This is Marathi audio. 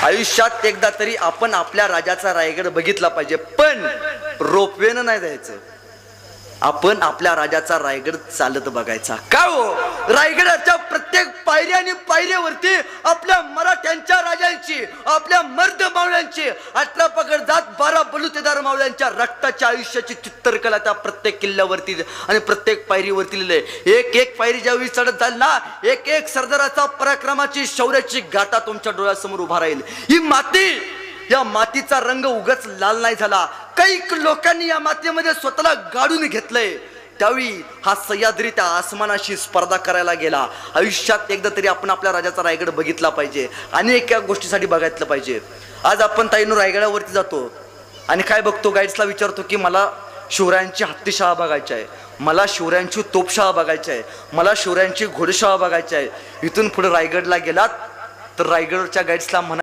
आयुष्यात एकदा तरी आपण आपल्या राजाचा रायगड बघितला पाहिजे, पण रोपवेनं नाही जायचं, आपण आपल्या राजाचा रायगड चालत बघायचा. का हो, रायगडाच्या प्रत्येक पायरी आणि पायरीवरती आपल्या मराठ्यांच्या राजांची, आपल्या मर्द मावळ्यांची, 18 पगड जात 12 बलुतेदार मावळ्यांच्या रक्ताच्या आयुष्याची चित्रकला त्या प्रत्येक किल्ल्यावरती आणि प्रत्येक पायरीवरती लिहिलंय. एक एक पायरी ज्यावेळी चढत जाईल ना, एक एक सरदाराचा पराक्रमाची, शौर्याची गाथा तुमच्या डोळ्यासमोर उभा राहील. ही माती, या मातीचा रंग उगाच लाल नाही झाला. काही लोकांनी या मातीमध्ये स्वतःला गाडून घेतलंय. त्यावेळी हा सह्याद्री त्या आसमानाशी स्पर्धा करायला गेला. आयुष्यात एकदा तरी आपण आपल्या राजाचा रायगड बघितला पाहिजे आणि एका गोष्टीसाठी बघितलं पाहिजे. आज आपण ताईनो रायगडावरती जातो आणि काय बघतो, गाईड्सला विचारतो की मला शिवरायांची हत्तीशाळा बघायची आहे, मला शिवरायांची तोपशाळा बघायची आहे, मला शिवरायांची घोडेशाळा बघायची आहे. इथून पुढे रायगडला गेलात तर रायगडच्या गाईड्सला म्हणा